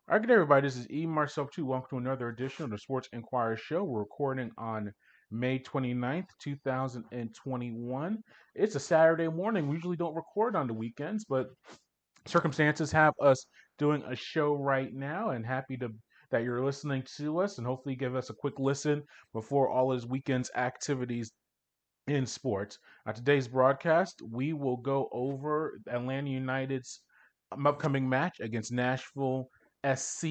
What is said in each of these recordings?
All right, good day, everybody. This is E. Myself, too. Welcome to another edition of the Sports Inquirer Show. We're recording on May 29th, 2021. It's a Saturday morning. We usually don't record on the weekends, but circumstances have us doing a show right now, and happy to that you're listening to us, and hopefully give us a quick listen before all his weekend's activities in sports. Today's broadcast, we will go over Atlanta United's upcoming match against Nashville SC,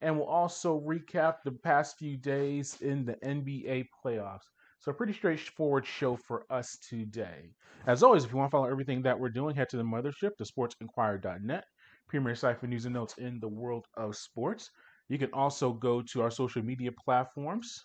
and we'll also recap the past few days in the NBA playoffs. So, a pretty straightforward show for us today. As always, if you want to follow everything that we're doing, head to the mothership, the sportsinquirer.net, premier site for news and notes in the world of sports. You can also go to our social media platforms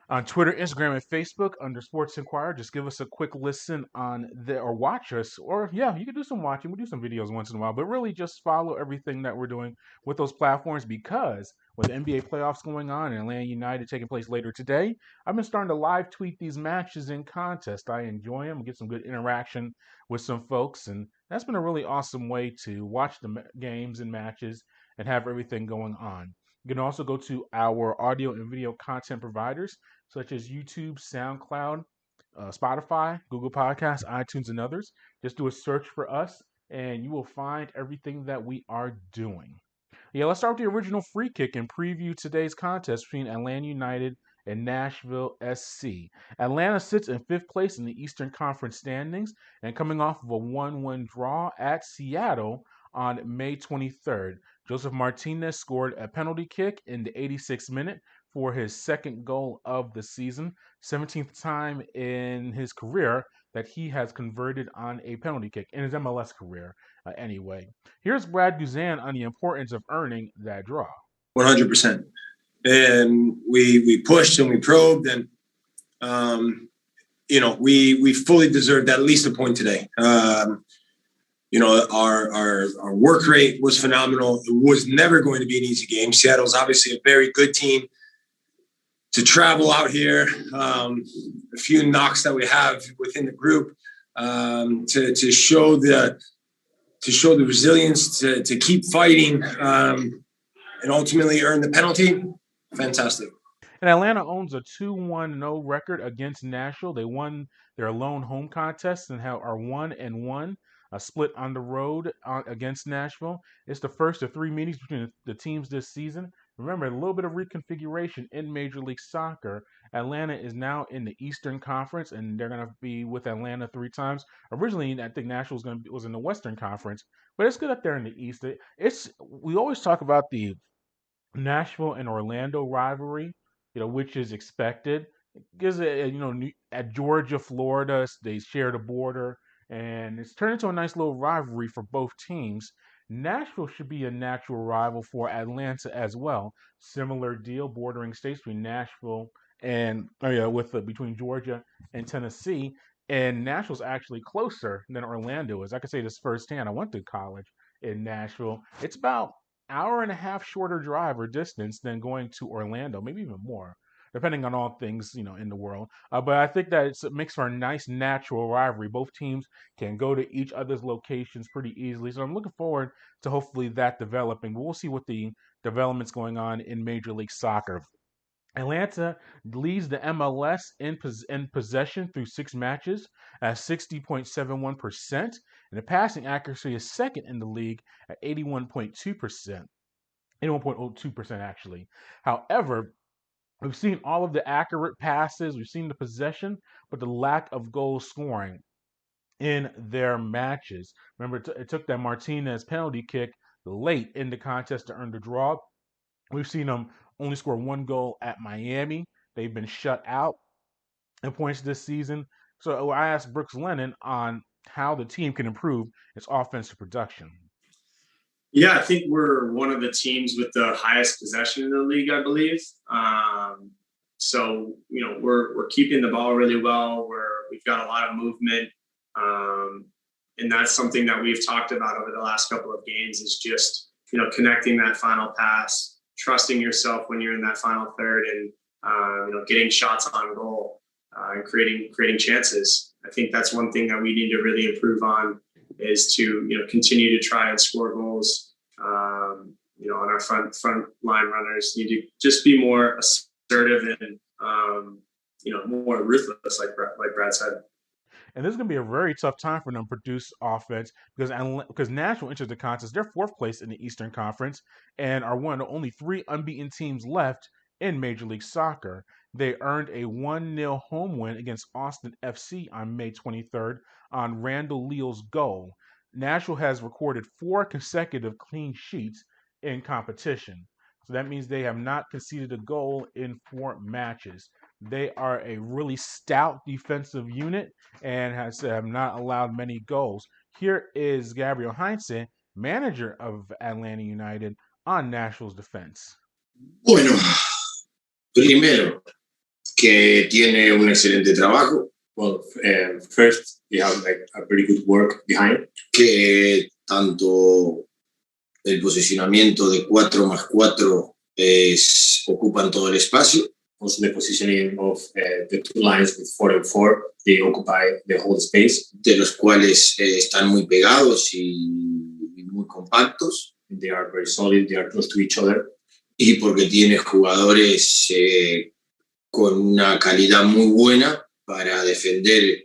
on Twitter, Instagram, and Facebook under Sports Inquirer. Just give us a quick listen on there or watch us. Or, yeah, you can do some watching. We do some videos once in a while, but really just follow everything that we're doing with those platforms because with the NBA playoffs going on and Atlanta United taking place later today, I've been starting to live tweet these matches in contest. I enjoy them, get some good interaction with some folks, and that's been a really awesome way to watch the games and matches and have everything going on. You can also go to our audio and video content providers such as YouTube, SoundCloud, Spotify, Google Podcasts, iTunes, and others. Just do a search for us, and you will find everything that we are doing. Yeah, let's start with the original free kick and preview today's contest between Atlanta United and Nashville SC. Atlanta sits in fifth place in the Eastern Conference standings and coming off of a 1-1 draw at Seattle on May 23rd. Joseph Martinez scored a penalty kick in the 86th minute for his second goal of the season, 17th time in his career that he has converted on a penalty kick in his MLS career, anyway. Here's Brad Guzan on the importance of earning that draw. 100%. And we pushed and we probed, and we fully deserved at least a point today. Our work rate was phenomenal. It was never going to be an easy game. Seattle's obviously a very good team. To travel out here, a few knocks that we have within the group, to show the resilience, to keep fighting, and ultimately earn the penalty. Fantastic. And Atlanta owns a 2-1-0 record against Nashville. They won their lone home contest and are 1-1, a split on the road against Nashville. It's the first of three meetings between the teams this season. Remember, a little bit of reconfiguration in Major League Soccer. Atlanta is now in the Eastern Conference, and they're going to be with Atlanta three times. Originally, I think Nashville was in the Western Conference, but it's good up there in the East. We always talk about the Nashville and Orlando rivalry, which is expected because at Georgia, Florida, they share the border, and it's turned into a nice little rivalry for both teams. Nashville should be a natural rival for Atlanta as well. Similar deal, bordering states between Nashville and between Georgia and Tennessee. And Nashville's actually closer than Orlando is. I can say this firsthand. I went to college in Nashville. It's about hour and a half shorter drive or distance than going to Orlando, maybe even more, depending on all things in the world. But I think that it makes for a nice natural rivalry. Both teams can go to each other's locations pretty easily. So I'm looking forward to hopefully that developing. But we'll see what the developments going on in Major League Soccer. Atlanta leads the MLS in possession through six matches at 60.71%, and the passing accuracy is second in the league at 81.2%. 81.02% actually. However, we've seen all of the accurate passes, we've seen the possession, but the lack of goal scoring in their matches. Remember, it took that Martinez penalty kick late in the contest to earn the draw. We've seen them only score one goal at Miami. They've been shut out in points this season. So I asked Brooks Lennon on how the team can improve its offensive production. Yeah, I think we're one of the teams with the highest possession in the league, I believe. So we're keeping the ball really well. We've got a lot of movement, and that's something that we've talked about over the last couple of games. Is just connecting that final pass, trusting yourself when you're in that final third, and getting shots on goal and creating chances. I think that's one thing that we need to really improve on is to continue to try and score goals on our front line runners need to just be more assertive and more ruthless, like Brad said. And this is going to be a very tough time for them to produce offense because Nashville enters the contest. They're fourth place in the Eastern Conference and are one of the only 3 unbeaten teams left in Major League Soccer. They earned a 1-0 home win against Austin FC on May 23rd on Randle Leal's goal. Nashville has recorded 4 consecutive clean sheets in competition. So that means they have not conceded a goal in 4 matches. They are a really stout defensive unit and has not allowed many goals. Here is Gabriel Heinze, manager of Atlanta United, on Nashville's defense. Bueno, primero, que tiene un excelente trabajo. Well, first, we have a pretty good work behind. Que tanto el posicionamiento de 4+4 ocupan todo el espacio. Also, the positioning of the 2 lines with 4 and 4, they occupy the whole space. De los cuales están muy pegados y muy compactos. They are very solid, they are close to each other. Y porque tiene jugadores con una calidad muy buena para defender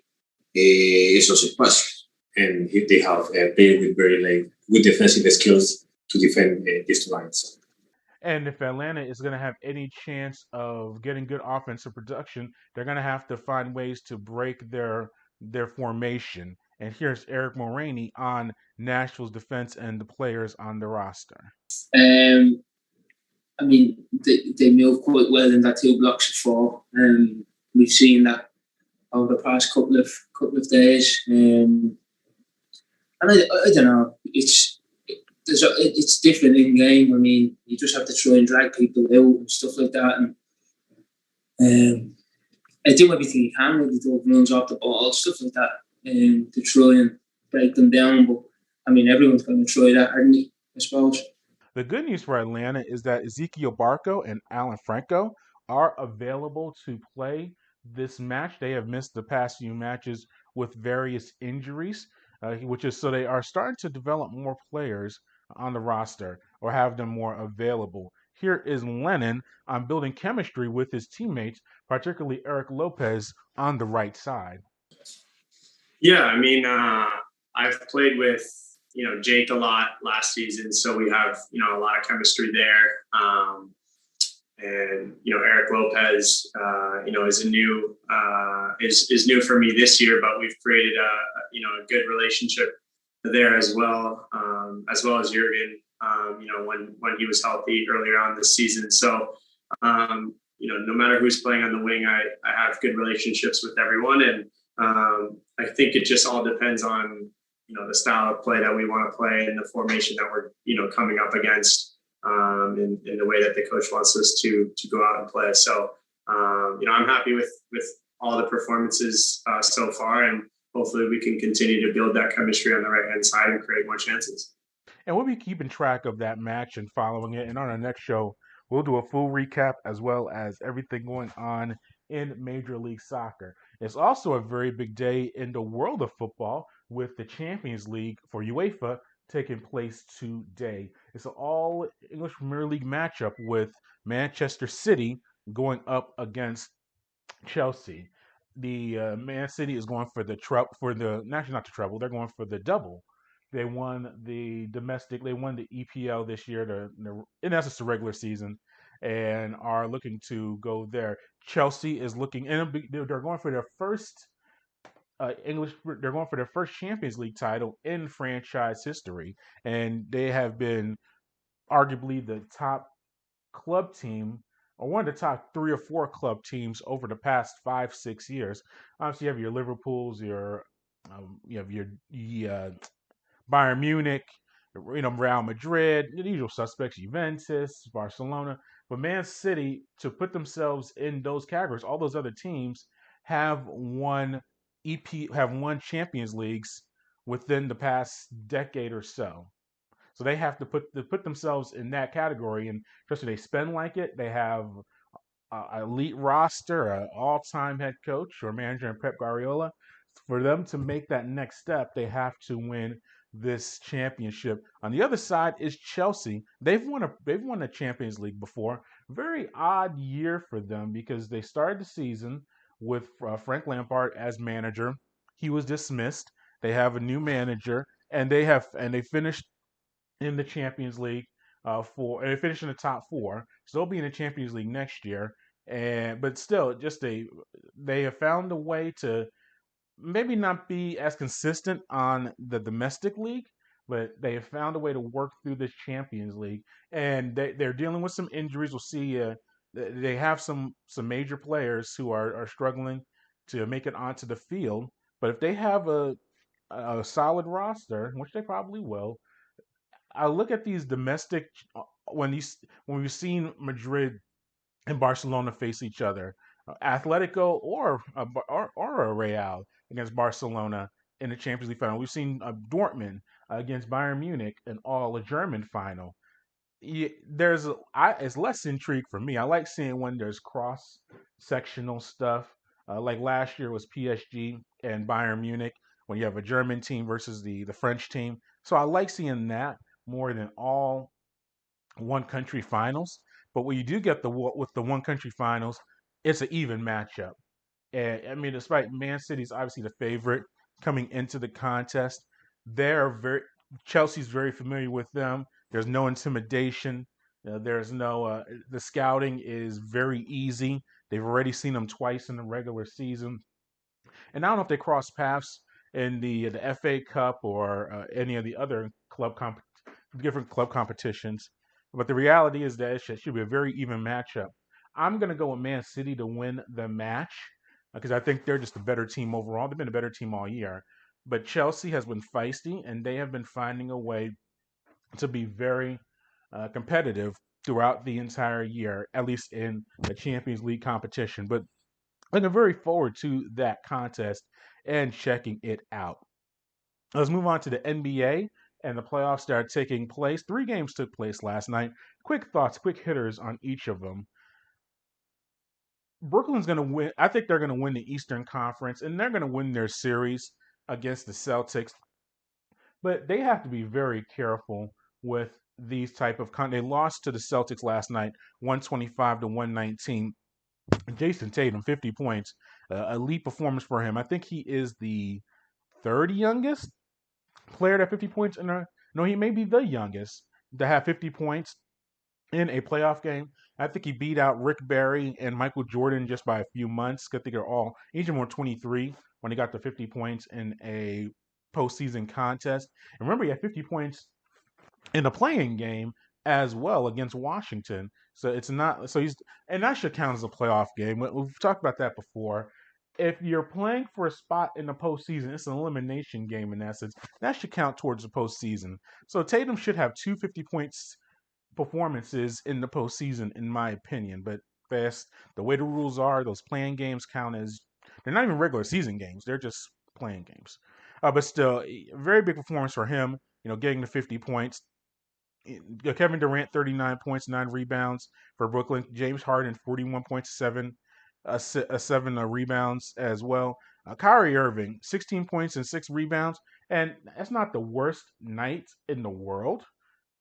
esos espacios. And they have played with very good defensive skills to defend these 2 lines. And if Atlanta is going to have any chance of getting good offensive production, they're going to have to find ways to break their formation. And here's Eric Mulraney on Nashville's defense and the players on the roster. I mean, they move quite well in that 2 blocks of 4. We've seen that over the past couple of days. And I don't know, it's different in game. I mean, you just have to try and drag people out and stuff like that. And I do everything you can with the runs off the ball, stuff like that, to try and break them down. But I mean, everyone's going to try that, aren't they, I suppose. The good news for Atlanta is that Ezekiel Barco and Alan Franco are available to play this match. They have missed the past few matches with various injuries, so they are starting to develop more players on the roster or have them more available. Here is Lennon on building chemistry with his teammates, particularly Eric Lopez on the right side. Yeah, I mean, I've played with Jake a lot last season, so we have a lot of chemistry there. And Eric Lopez, is is new for me this year, but we've created a good relationship there as well as Jurgen, when he was healthy earlier on this season. So, no matter who's playing on the wing, I have good relationships with everyone. And I think it just all depends on, the style of play that we want to play and the formation that we're, coming up against, in the way that the coach wants us to go out and play. So, I'm happy with all the performances so far, and hopefully we can continue to build that chemistry on the right-hand side and create more chances. And we'll be keeping track of that match and following it. And on our next show, we'll do a full recap as well as everything going on in Major League Soccer. It's also a very big day in the world of football with the Champions League for UEFA taking place today. It's an all-English Premier League matchup with Manchester City going up against Chelsea. The Man City is going for the actually not the treble. They're going for the double. They won the domestic. They won the EPL this year, in essence, the regular season, and are looking to go there. Chelsea is looking, and they're going for their first They're going for their first Champions League title in franchise history, and they have been arguably the top club team, or one of the top 3 or 4 club teams over the past 5-6 years. Obviously, you have your Liverpools, you have your Bayern Munich, Real Madrid, the usual suspects, Juventus, Barcelona. But Man City, to put themselves in those categories, all those other teams have won Champions Leagues within the past decade or so. So they have to put themselves in that category, and especially they spend like it. They have an elite roster, an all-time head coach or manager in Pep Guardiola. For them to make that next step, they have to win this championship. On the other side is Chelsea. They've won a Champions League before. Very odd year for them because they started the season with Frank Lampard as manager. He was dismissed. They have a new manager, and they finished in the Champions League and they finished in the top four. So they'll be in the Champions League next year. And but still, they have found a way to maybe not be as consistent on the domestic league, but they have found a way to work through this Champions League, and they're dealing with some injuries. We'll see. They have some major players who are struggling to make it onto the field, but if they have a solid roster, which they probably will, I look at these domestic when we've seen Madrid and Barcelona face each other, Atletico or a Real against Barcelona in the Champions League final. We've seen Dortmund against Bayern Munich in all a German final. It's less intrigue for me. I like seeing when there's cross sectional stuff. Like last year was PSG and Bayern Munich when you have a German team versus the French team. So I like seeing that more than all one country finals. But when you do get with the one country finals, it's an even matchup. And I mean, despite Man City's obviously the favorite coming into the contest, they're very Chelsea's very familiar with them. There's no intimidation. There's no the scouting is very easy. They've already seen them twice in the regular season, and I don't know if they cross paths in the FA Cup or any of the other different club competitions. But the reality is that it should be a very even matchup. I'm going to go with Man City to win the match because I think they're just a better team overall. They've been a better team all year. But Chelsea has been feisty, and they have been finding a way to be very competitive throughout the entire year, at least in the Champions League competition. But looking very forward to that contest and checking it out. Let's move on to the NBA and the playoffs that are taking place. 3 games took place last night. Quick thoughts, quick hitters on each of them. Brooklyn's going to win. I think they're going to win the Eastern Conference, and they're going to win their series against the Celtics. But they have to be very careful with these type of they lost to the Celtics last night, 125 to 119. Jayson Tatum, 50 points, elite performance for him. I think he is the third youngest player to have 50 points no, he may be the youngest to have 50 points in a playoff game. I think he beat out Rick Barry and Michael Jordan just by a few months. I think they're each of them were 23 when he got to 50 points in a postseason contest. And remember, he had 50 points in the playing game as well against Washington. So it's not and that should count as a playoff game. We've talked about that before. If you're playing for a spot in the postseason, it's an elimination game in essence. That should count towards the postseason. So Tatum should have 250 points performances in the postseason, in my opinion. But that's the way the rules are. Those playing games count as they're not even regular season games; they're just playing games. But still, very big performance for him. Getting to 50 points. Kevin Durant, 39 points, 9 rebounds for Brooklyn. James Harden, 41 points, 7 rebounds as well. Kyrie Irving, 16 points and 6 rebounds. And that's not the worst night in the world,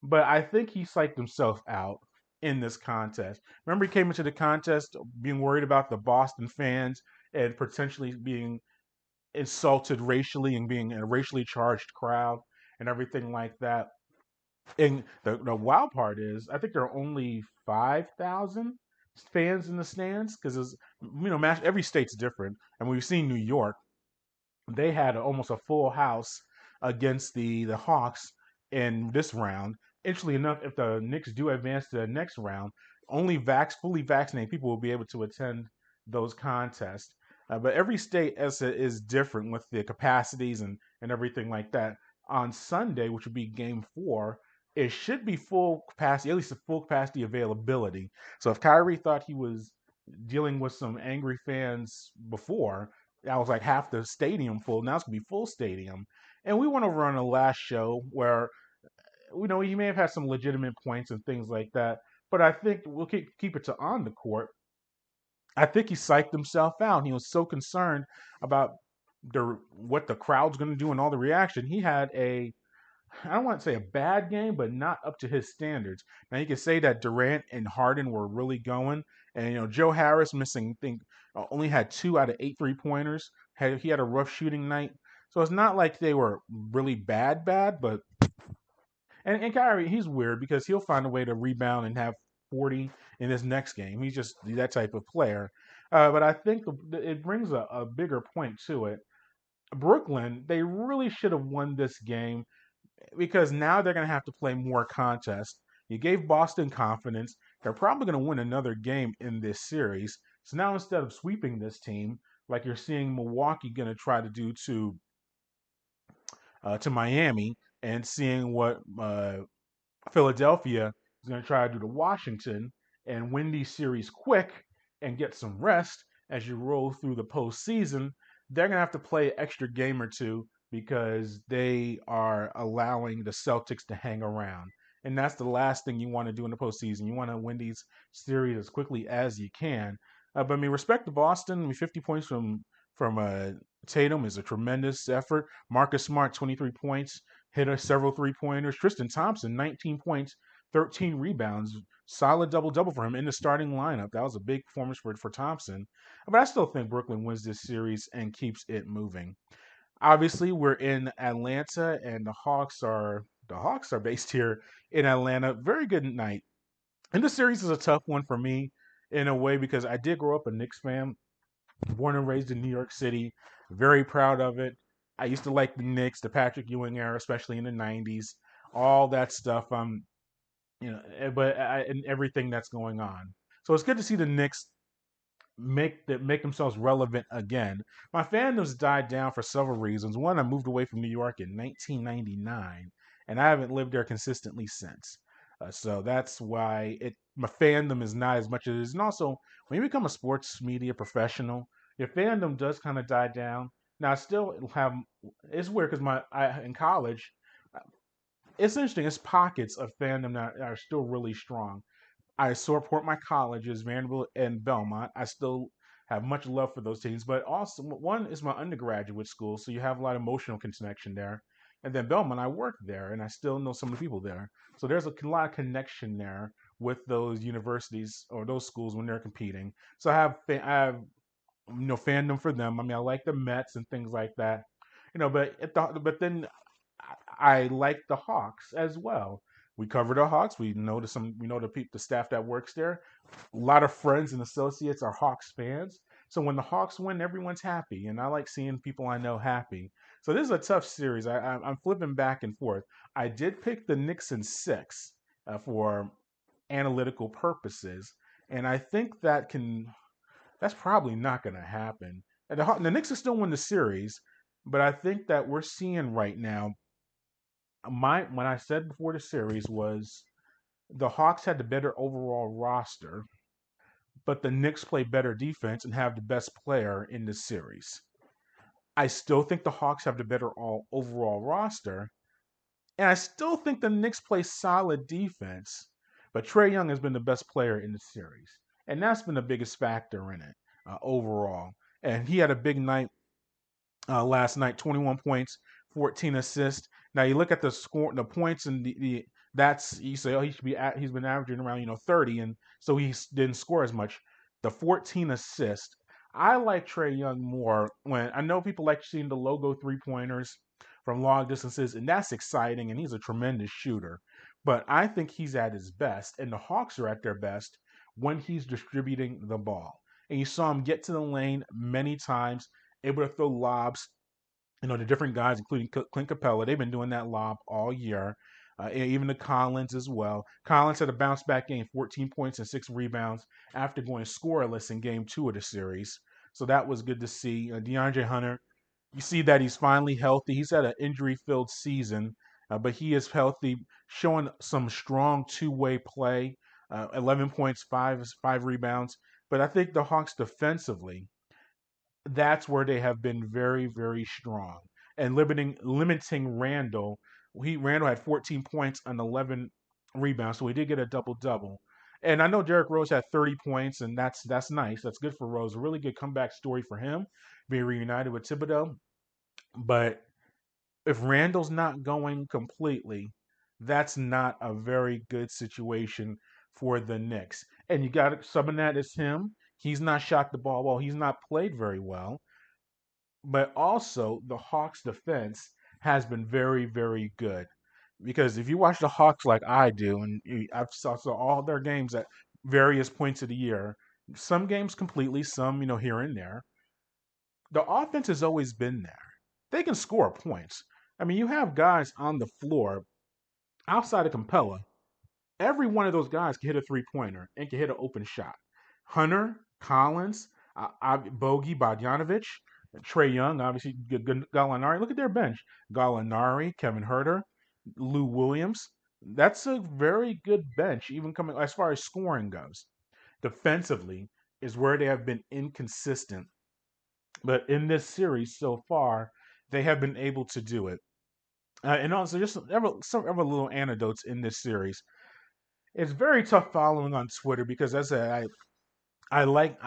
but I think he psyched himself out in this contest. Remember, he came into the contest being worried about the Boston fans and potentially being insulted racially and being in a racially charged crowd and everything like that. And the wild part is, I think there are only 5,000 fans in the stands because every state's different. And we've seen New York; they had almost a full house against the Hawks in this round. Interestingly enough, if the Knicks do advance to the next round, only fully vaccinated people will be able to attend those contests. But every state is different with the capacities and everything like that. On Sunday, which would be Game 4, it should be full capacity, at least a full capacity availability. So if Kyrie thought he was dealing with some angry fans before, that was like half the stadium full. Now it's gonna be full stadium. And we went over on the last show where he may have had some legitimate points and things like that, but I think we'll keep it to on the court. I think he psyched himself out. He was so concerned about what the crowd's going to do and all the reaction. He had a I don't want to say a bad game, but not up to his standards. Now you can say that Durant and Harden were really going, and Joe Harris missing think only had 2 out of 8 3-pointers. He had a rough shooting night, so it's not like they were really bad. But and Kyrie, he's weird because he'll find a way to rebound and have 40 in his next game. He's just that type of player. But I think it brings a bigger point to it. Brooklyn, they really should have won this game because now they're going to have to play more contests. You gave Boston confidence. They're probably going to win another game in this series. So now instead of sweeping this team, like you're seeing Milwaukee going to try to do to Miami, and seeing what Philadelphia is going to try to do to Washington and win these series quick and get some rest as you roll through the postseason, they're going to have to play an extra game or two because they are allowing the Celtics to hang around. And that's the last thing you want to do in the postseason. You want to win these series as quickly as you can. But I mean, respect to Boston. I mean, 50 points from Tatum is a tremendous effort. Marcus Smart, 23 points, hit several 3-pointers. Tristan Thompson, 19 points, 13 rebounds. Solid double-double for him in the starting lineup. That was a big performance for Thompson. But I still think Brooklyn wins this series and keeps it moving. Obviously, we're in Atlanta, and the Hawks are based here in Atlanta. Very good night. And this series is a tough one for me in a way because I did grow up a Knicks fan, born and raised in New York City. Very proud of it. I used to like the Knicks, the Patrick Ewing era, especially in the '90s, all that stuff. And everything that's going on. So it's good to see the Knicks make themselves relevant again. My fandom's died down for several reasons. One, I moved away from New York in 1999, and I haven't lived there consistently since. So that's why my fandom is not as much as it is. And also, when you become a sports media professional, your fandom does kind of die down. Now, I still have. It's weird because in college, it's interesting. It's pockets of fandom that are still really strong. I support my colleges, Vanderbilt and Belmont. I still have much love for those teams, but also one is my undergraduate school, so you have a lot of emotional connection there. And then Belmont, I work there, and I still know some of the people there. So there's a lot of connection there with those universities or those schools when they're competing. So I have fandom for them. I mean, I like the Mets and things like that. But then I like the Hawks as well. We cover the Hawks. We know the staff that works there. A lot of friends and associates are Hawks fans. So when the Hawks win, everyone's happy, and I like seeing people I know happy. So this is a tough series. I'm flipping back and forth. I did pick the Knicks in 6 for analytical purposes, and I think that's probably not going to happen. And the Knicks will still win the series, but I think that we're seeing right now when I said before the series was the Hawks had the better overall roster, but the Knicks play better defense and have the best player in the series. I still think the Hawks have the better overall roster, and I still think the Knicks play solid defense, but Trae Young has been the best player in the series, and that's been the biggest factor in it overall. And he had a big night last night, 21 points, 14 assists. Now you look at the score, the points, and that's you say, oh, he's been averaging around 30, and so he didn't score as much. The 14 assists. I like Trae Young more when I know people like seeing the logo 3-pointers from long distances, and that's exciting, and he's a tremendous shooter. But I think he's at his best, and the Hawks are at their best when he's distributing the ball. And you saw him get to the lane many times, able to throw lobs, the different guys, including Clint Capella. They've been doing that lob all year. Even to Collins as well. Collins had a bounce back game, 14 points and 6 rebounds after going scoreless in game 2 of the series. So that was good to see. DeAndre Hunter, you see that he's finally healthy. He's had an injury-filled season, but he is healthy, showing some strong two-way play. 11 points, five rebounds. But I think the Hawks defensively, that's where they have been very, very strong. And limiting Randle. Randle had 14 points and 11 rebounds, so he did get a double double. And I know Derrick Rose had 30 points, and that's nice. That's good for Rose. A really good comeback story for him, being reunited with Thibodeau. But if Randle's not going completely, that's not a very good situation for the Knicks. And you got some of that is him. He's not shot the ball well. He's not played very well. But also, the Hawks' defense has been very, very good. Because if you watch the Hawks like I do, and I've saw all their games at various points of the year, some games completely, some here and there, the offense has always been there. They can score points. I mean, you have guys on the floor outside of Capella. Every one of those guys can hit a 3-pointer and can hit an open shot. Hunter, Collins, Bogey, Bogdanovich, Trae Young, obviously Gallinari. Look at their bench: Gallinari, Kevin Herter, Lou Williams. That's a very good bench, even coming as far as scoring goes. Defensively is where they have been inconsistent, but in this series so far, they have been able to do it. And also, just some other little anecdotes in this series. It's very tough following on Twitter because, as I said, I like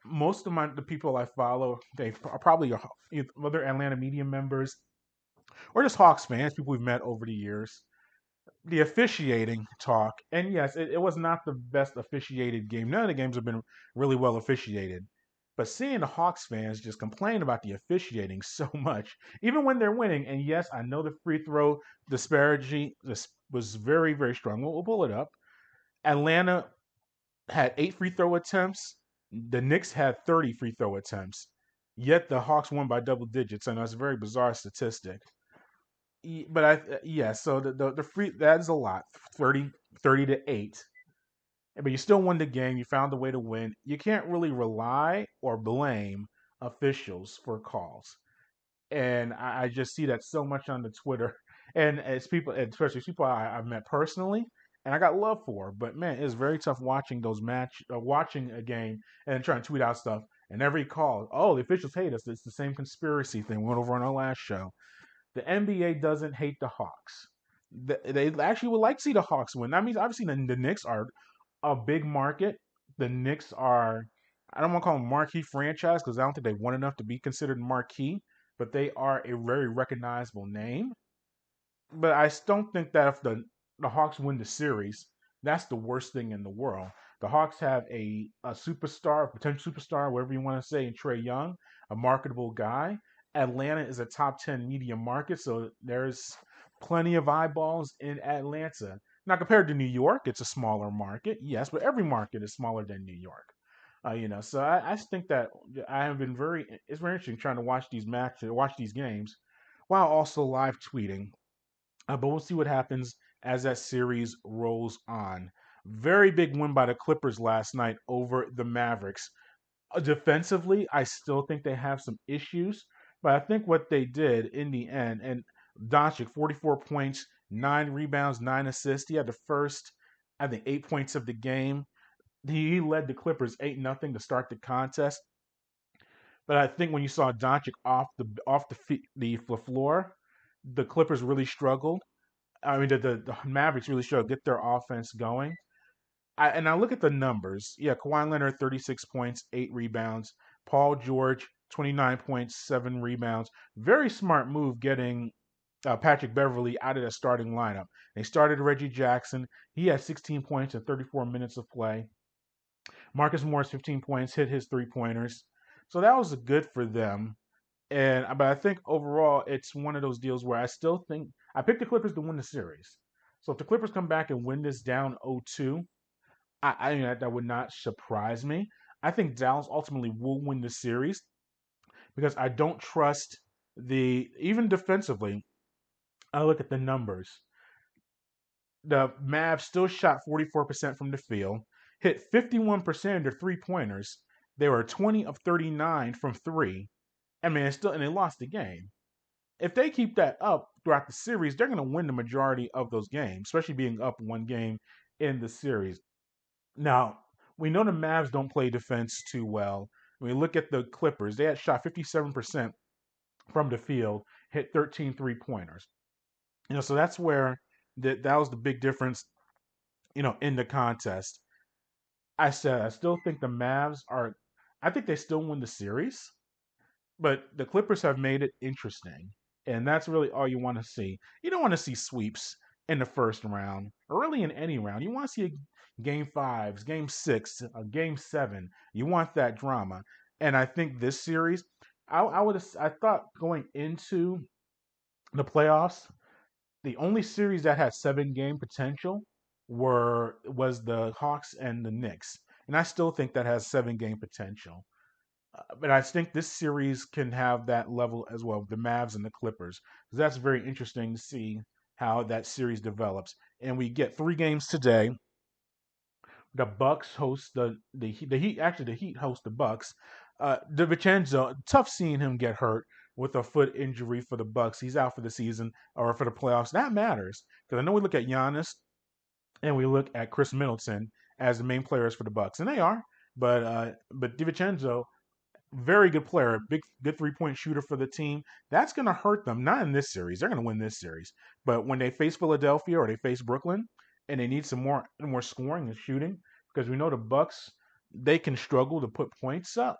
most of the people I follow. They are probably other Atlanta media members or just Hawks fans, people we've met over the years. The officiating talk, and yes, it was not the best officiated game. None of the games have been really well officiated. But seeing the Hawks fans just complain about the officiating so much, even when they're winning, and yes, I know the free throw disparity was very, very strong. We'll pull it up. Atlanta had 8 free throw attempts. The Knicks had 30 free throw attempts. Yet the Hawks won by double digits, and that's a very bizarre statistic. But so the free that is a lot, 30 to 8. But you still won the game. You found a way to win. You can't really rely or blame officials for calls, and I just see that so much on the Twitter, and it's people, especially people I've met personally, and I got love for. But man, it's very tough watching watching a game and trying to tweet out stuff. And every call, oh, the officials hate us. It's the same conspiracy thing we went over on our last show. The NBA doesn't hate the Hawks. They actually would like to see the Hawks win. That means obviously the Knicks are a big market. The Knicks are, I don't want to call them marquee franchise because I don't think they won enough to be considered marquee, but they are a very recognizable name. But I don't think that if the Hawks win the series, that's the worst thing in the world. The Hawks have a superstar, a potential superstar, whatever you want to say, in Trae Young, a marketable guy. Atlanta is a top 10 media market, so there's plenty of eyeballs in Atlanta. Now, compared to New York, it's a smaller market, yes, but every market is smaller than New York. So I think that I have been it's very interesting trying to watch these games, while also live tweeting. But we'll see what happens as that series rolls on. Very big win by the Clippers last night over the Mavericks. Defensively, I still think they have some issues, but I think what they did in the end, and Doncic, 44 points, 9 rebounds, 9 assists. He had the first, I think, 8 points of the game. He led the Clippers 8-0 to start the contest. But I think when you saw Doncic the floor, the Clippers really struggled. I mean, the Mavericks really struggled to get their offense going. I look at the numbers. Yeah, Kawhi Leonard, 36 points, 8 rebounds. Paul George, 29 points, 7 rebounds. Very smart move getting Patrick Beverley out of the starting lineup. They started Reggie Jackson. He had 16 points in 34 minutes of play. Marcus Morris, 15 points, hit his 3-pointers. So that was good for them. But I think overall, it's one of those deals where I still think I picked the Clippers to win the series. So if the Clippers come back and win this down 0-2, I mean, that would not surprise me. I think Dallas ultimately will win the series because I don't trust even defensively. I look at the numbers. The Mavs still shot 44% from the field, hit 51% of their 3-pointers. They were 20 of 39 from three. I mean, and they lost the game. If they keep that up throughout the series, they're going to win the majority of those games, especially being up one game in the series. Now, we know the Mavs don't play defense too well. When we look at the Clippers, they had shot 57% from the field, hit 13 3-pointers. So that's where that was the big difference, in the contest. I still think the Mavs I think they still win the series, but the Clippers have made it interesting. And that's really all you want to see. You don't want to see sweeps in the first round, or really in any round. You want to see game fives, game six, a game seven. You want that drama. And I think this series, I thought going into the playoffs, the only series that had 7 game potential was the Hawks and the Knicks, and I still think that has 7 game potential. But I think this series can have that level as well, the Mavs and the Clippers. Because that's very interesting to see how that series develops. And we get 3 games today. The Bucks host the Heat. Actually, the Heat host the Bucks. DiVincenzo, tough seeing him get hurt with a foot injury for the Bucks. He's out for the season or for the playoffs. That matters because I know we look at Giannis and we look at Chris Middleton as the main players for the Bucks, and they are. But DiVincenzo, very good player, good 3-point shooter for the team. That's going to hurt them. Not in this series. They're going to win this series. But when they face Philadelphia or they face Brooklyn, and they need some more scoring and shooting, because we know the Bucks, they can struggle to put points up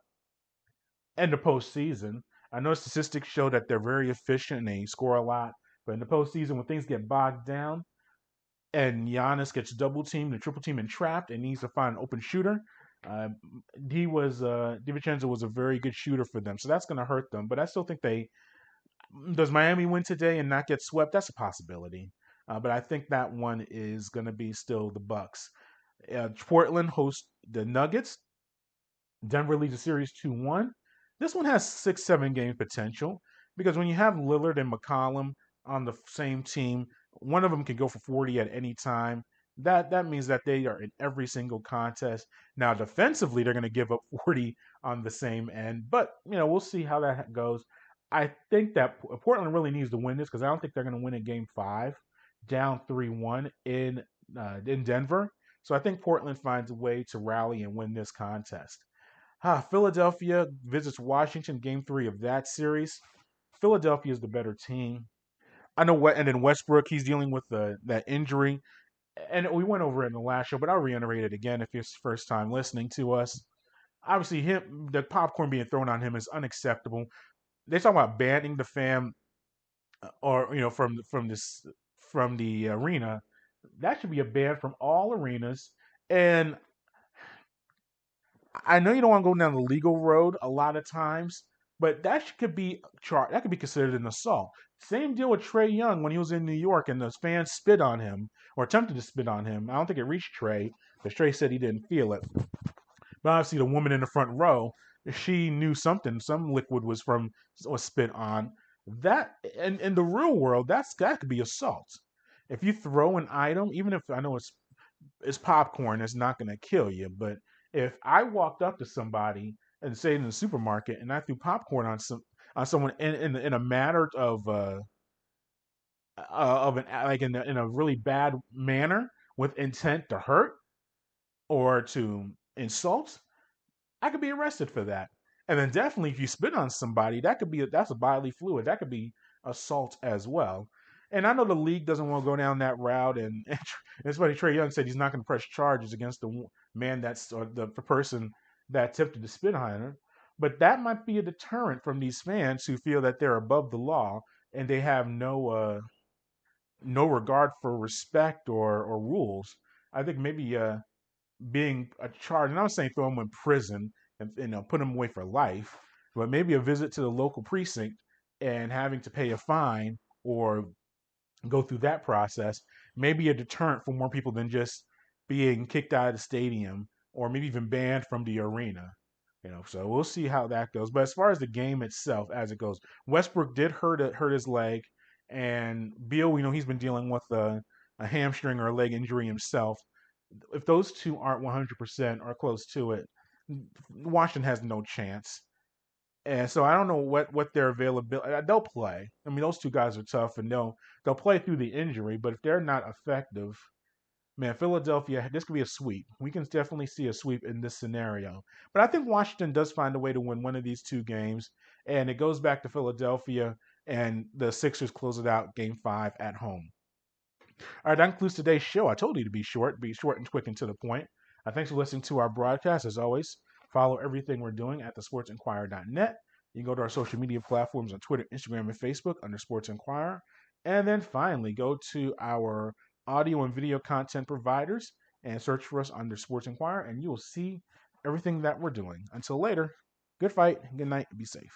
in the postseason. I know statistics show that they're very efficient and they score a lot, but in the postseason, when things get bogged down and Giannis gets double teamed and triple teamed and trapped and needs to find an open shooter, uh, DiVincenzo was a very good shooter for them, so that's going to hurt them. But I still think does Miami win today and not get swept? That's a possibility. But I think that one is going to be still the Bucks. Portland hosts the Nuggets. Denver leads the series 2-1. This one has 6-7 game potential because when you have Lillard and McCollum on the same team, one of them can go for 40 at any time. That means that they are in every single contest. Now, defensively, they're going to give up 40 on the same end, but we'll see how that goes. I think that Portland really needs to win this because I don't think they're going to win in Game 5, down 3-1 in Denver. So I think Portland finds a way to rally and win this contest. Philadelphia visits Washington, Game 3 of that series. Philadelphia is the better team. I know what, and then Westbrook, he's dealing with that injury, and we went over it in the last show, but I'll reiterate it again if it's first time listening to us. Obviously, the popcorn being thrown on him is unacceptable. They talk about banning the fan, or from the arena. That should be a ban from all arenas. And I know you don't want to go down the legal road a lot of times, but could be charged. That could be considered an assault. Same deal with Trae Young when he was in New York and the fans spit on him or attempted to spit on him. I don't think it reached Trae because Trae said he didn't feel it. But obviously, the woman in the front row, she knew something. Some liquid was spit on. That in the real world, that could be assault. If you throw an item, even if I know it's popcorn, it's not going to kill you. But if I walked up to somebody and say in the supermarket and I threw popcorn on someone in a matter in a really bad manner with intent to hurt or to insult, I could be arrested for that. And then definitely if you spit on somebody, that's a bodily fluid. That could be assault as well. And I know the league doesn't want to go down that route, and it's funny. Trae Young said he's not going to press charges against the man or the person that attempted to spit on him. But that might be a deterrent from these fans who feel that they're above the law and they have no regard for respect or rules. I think maybe being a charge, and I'm not saying throw them in prison and put them away for life, but maybe a visit to the local precinct and having to pay a fine or go through that process, maybe a deterrent for more people than just being kicked out of the stadium or maybe even banned from the arena. So we'll see how that goes. But as far as the game itself, as it goes, Westbrook did hurt his leg, and Beal, he's been dealing with a hamstring or a leg injury himself. If those two aren't 100% or close to it, Washington has no chance. And so I don't know what their availability. They'll play. I mean, those two guys are tough, and they'll play through the injury. But if they're not effective, man, Philadelphia, this could be a sweep. We can definitely see a sweep in this scenario. But I think Washington does find a way to win one of these 2 games, and it goes back to Philadelphia, and the Sixers close it out Game 5 at home. All right, that concludes today's show. I told you to be short and quick and to the point. Thanks for listening to our broadcast. As always, follow everything we're doing at thesportsinquirer.net. You can go to our social media platforms on Twitter, Instagram, and Facebook under Sports Inquirer. And then finally, go to our audio and video content providers and search for us under Sports Inquirer, and you will see everything that we're doing. Until later, good fight, good night, be safe.